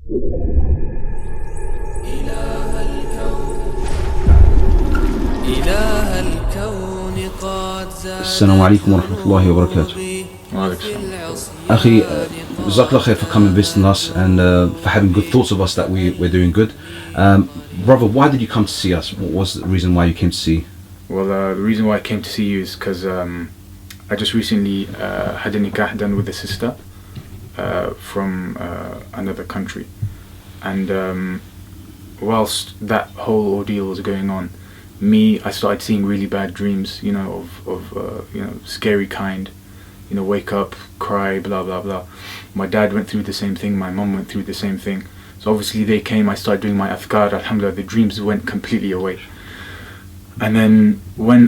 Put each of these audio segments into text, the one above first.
Assalamu alaikum wa rahmatullahi wa barakatuh. Akhi, Jazakallah khair for coming and visiting us and for having good thoughts of us that we're doing good. Brother, why did you come to see us? What was the reason why you came to see? Well, the reason why I came to see you is because I just recently had a nikah done with a sister from another country. And whilst that whole ordeal was going on, I started seeing really bad dreams, of scary kind, wake up, cry, blah, blah, blah. My dad went through the same thing, my mum went through the same thing. So obviously they came, I started doing my adhkar, alhamdulillah, the dreams went completely away. And then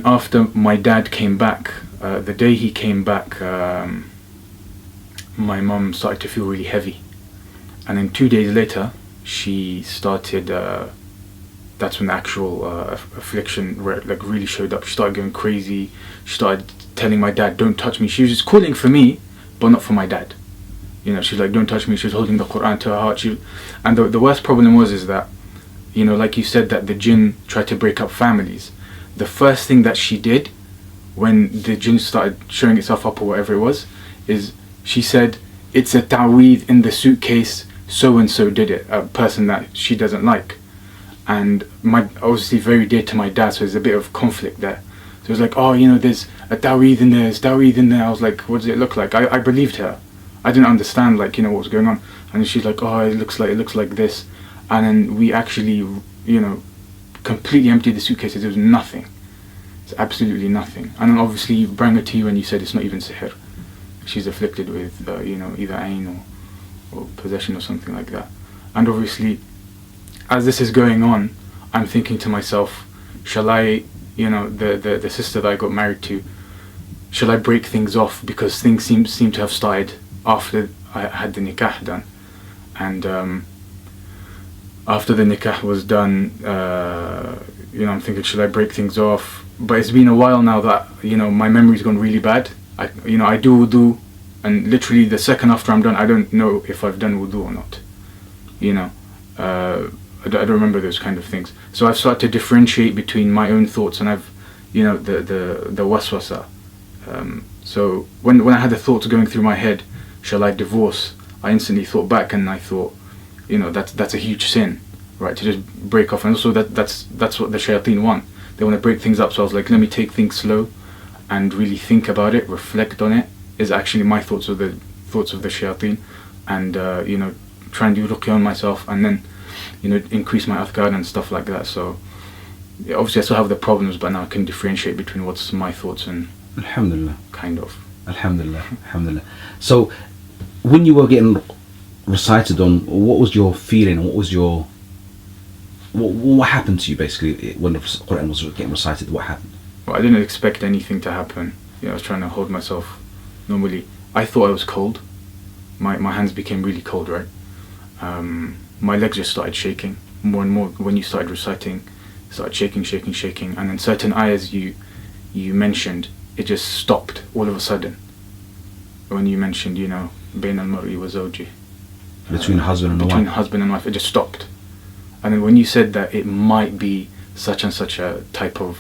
after my dad came back, the day he came back, my mum started to feel really heavy. And then 2 days later, she started, that's when the actual affliction really showed up. She started going crazy. She started telling my dad, don't touch me. She was just calling for me, but not for my dad. She's like, don't touch me. She was holding the Quran to her heart. And the worst problem is that, like you said, that the jinn tried to break up families. The first thing that she did when the jinn started showing itself up or whatever it was, is she said, it's a ta'weed in the suitcase, so and so did it, a person that she doesn't like. And obviously very dear to my dad, so there's a bit of conflict there. So it was like, there's a ta'weed in there, there's ta'weed in there. I was like, what does it look like? I believed her. I didn't understand what was going on. And then she's like, it looks like this. And then we actually, completely emptied the suitcases. There was nothing. It's absolutely nothing. And then obviously you bring it to you and you said it's not even sihr. She's afflicted with, either ain or possession or something like that. And obviously, as this is going on, I'm thinking to myself, shall I, the sister that I got married to, shall I break things off, because things seem to have started after I had the nikah done. And after the nikah was done, I'm thinking, should I break things off? But it's been a while now that, my memory's gone really bad. I do wudu, and literally the second after I'm done, I don't know if I've done wudu or not. I don't remember those kind of things. So I've started to differentiate between my own thoughts and the waswasa. So when I had the thoughts going through my head, shall I divorce? I instantly thought back and I thought, that's a huge sin, right? To just break off. And also that's what the shayateen want. They want to break things up. So I was like, let me take things slow and really think about it, reflect on it. Is actually my thoughts of the shayateen, and try and do ruqya on myself, and then increase my adhkar and stuff like that. So obviously I still have the problems, but now I can differentiate between what's my thoughts and alhamdulillah, kind of. Alhamdulillah. So when you were getting recited on, what was your feeling? What happened to you basically when the Quran was getting recited? What happened? Well, I didn't expect anything to happen. I was trying to hold myself normally. I thought I was cold. My hands became really cold, right? My legs just started shaking more and more when you started reciting. Started shaking, and then certain ayahs you mentioned, it just stopped all of a sudden. When you mentioned, bain al-mar'i wa zawji, between husband and wife, it just stopped. And then when you said that it might be such and such a type of,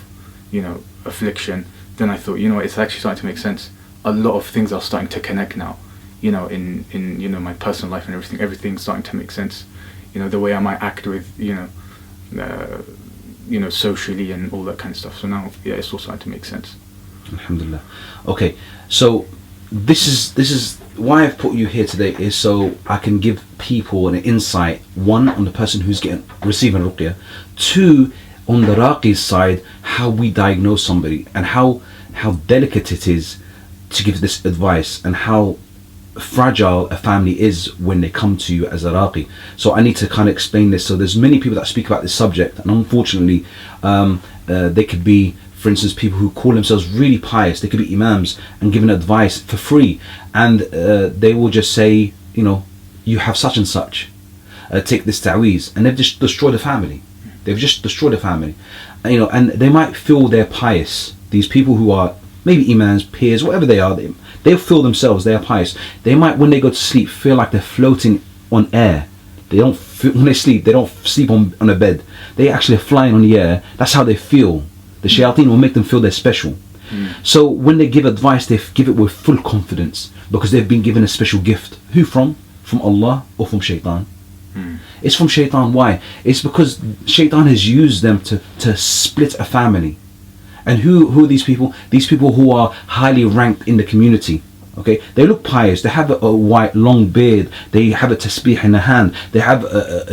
affliction, then I thought, it's actually starting to make sense. A lot of things are starting to connect now, in my personal life and everything. Everything's starting to make sense. The way I might act with, socially and all that kind of stuff. So now, it's all starting to make sense. Alhamdulillah. Okay, so this is why I've put you here today, is so I can give people an insight, one, on the person who's receiving ruqya, two, on the raqi's side, how we diagnose somebody and how delicate it is to give this advice, and how fragile a family is when they come to you as a raqi. So I need to kind of explain this. So there's many people that speak about this subject, and unfortunately they could be, for instance, people who call themselves really pious. They could be imams and giving advice for free, and they will just say, you have such and such, take this ta'weez, and they've just destroyed the family. And they might feel they're pious. These people who are maybe imams, peers, whatever they are, they feel themselves they are pious. They might, when they go to sleep, feel like they're floating on air, They don't feel, when they sleep, they don't sleep on a bed. They actually are flying on the air. That's how they feel. The shayateen will make them feel they're special. So when they give advice, they give it with full confidence because they've been given a special gift. Who from? From Allah or from shaitan? It's from shaitan. Why? It's because shaitan has used them to split a family. And who are these people? These people who are highly ranked in the community. Okay, they look pious. They have a white long beard. They have a tasbih in their hand. They have a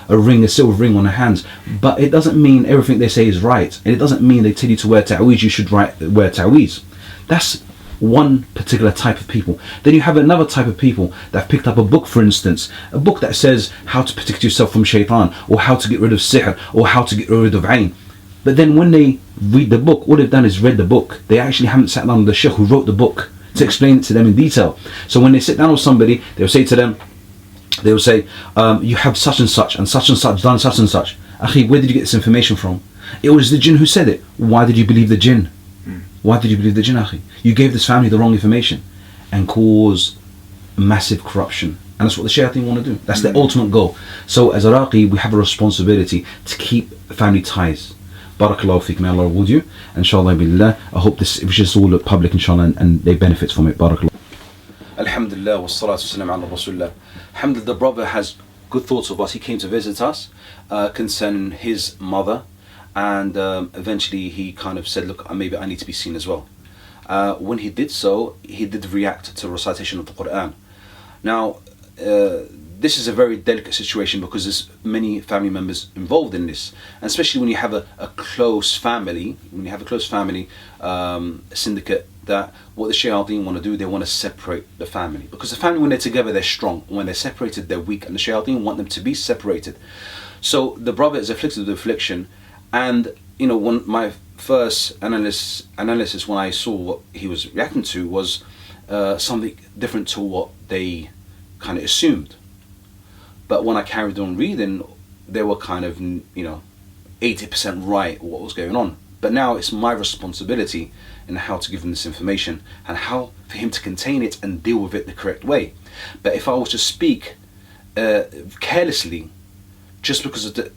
ring, a silver ring on their hands. But it doesn't mean everything they say is right, and it doesn't mean they tell you to wear ta'weez. You should wear ta'weez. That's one particular type of people. Then you have another type of people that have picked up a book, for instance, a book that says how to protect yourself from shaitan, or how to get rid of sihr, or how to get rid of ayn. But then when they read the book, all they've done is read the book. They actually haven't sat down with the sheikh who wrote the book to explain it to them in detail. So when they sit down with somebody, they'll say to them, they will say, you have such and such done such and such. Akhi, where did you get this information from? It was the jinn who said it. Why did you believe the jinn? Why did you believe the jinn, akhi? You gave this family the wrong information and cause massive corruption. And that's what the shayateen want to do. That's their ultimate goal. So as a raqi, we have a responsibility to keep family ties. Barakallahu feek, may Allah reward you. Inshallah billah. I hope this is all public, inshallah, and they benefit from it. Barakallahu. Alhamdulillah, wa salatu wasalam ala rasulullah. Alhamdulillah, the brother has good thoughts of us. He came to visit us concerning his mother, and eventually he kind of said, look, maybe I need to be seen as well. When he did so, he did react to recitation of the Quran. Now, this is a very delicate situation because there's many family members involved in this, and especially when you have a close family, syndicate, that what the shayateen want to do, they want to separate the family, because the family, when they're together, they're strong. When they're separated, they're weak, and the shayateen want them to be separated. So the brother is afflicted with affliction, and when my first analysis when I saw what he was reacting to was something different to what they kind of assumed. But when I carried on reading, they were kind of 80% right what was going on. But now it's my responsibility in how to give him this information and how for him to contain it and deal with it the correct way. But if I was to speak carelessly, just because of the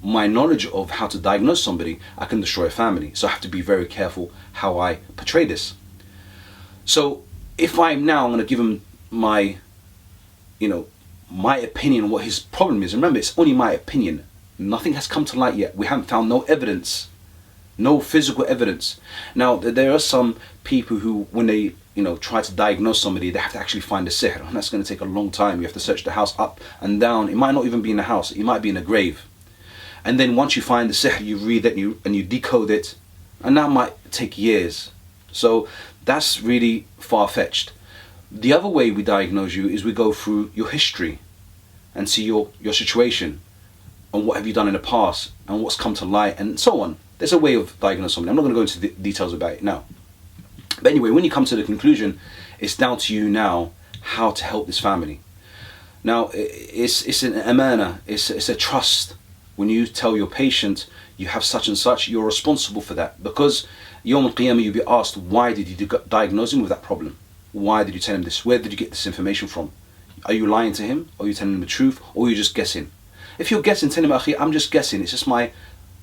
my knowledge of how to diagnose somebody, I can destroy a family. So I have to be very careful how I portray this. So if I'm now going to give him my opinion on what his problem is, remember, it's only my opinion. Nothing has come to light yet. We haven't found no evidence, no physical evidence. Now, there are some people who, when they try to diagnose somebody, they have to actually find a sihr, and that's going to take a long time. You have to search the house up and down. It might not even be in the house. It might be in a grave. And then once you find the sihr, you read it and you decode it, and that might take years. So that's really far-fetched. The other way we diagnose you is we go through your history and see your situation and what have you done in the past and what's come to light and so on. There's a way of diagnosing somebody. I'm not going to go into the details about it now. But anyway, when you come to the conclusion, it's down to you now how to help this family. Now, it's an amana, it's a trust. When you tell your patient you have such and such, you're responsible for that, because Yawm al-Qiyamah you'll be asked, why did you diagnose him with that problem? Why did you tell him this? Where did you get this information from? Are you lying to him? Or are you telling him the truth? Or are you just guessing? If you're guessing, tell him, Akhi, I'm just guessing. It's just my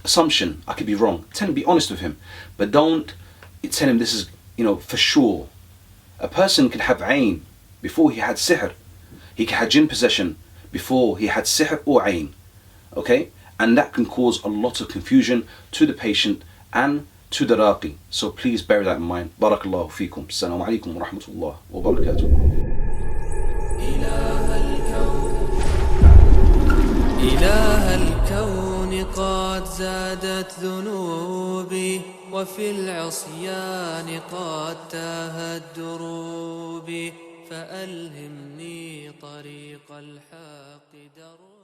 assumption. I could be wrong. Tell him, be honest with him. But don't tell him this is, for sure. A person could have ayn before he had sihr. He could have jinn possession before he had sihr or ayn. Okay? And that can cause a lot of confusion to the patient and to the raqi. So please bear that in mind. Barakallahu feekum. Assalamu alaikum wa rahmatullah wa barakatuh. إله الكون قد زادت ذنوبي وفي العصيان قد تاهت دروبي فألهمني طريق الحق دربي.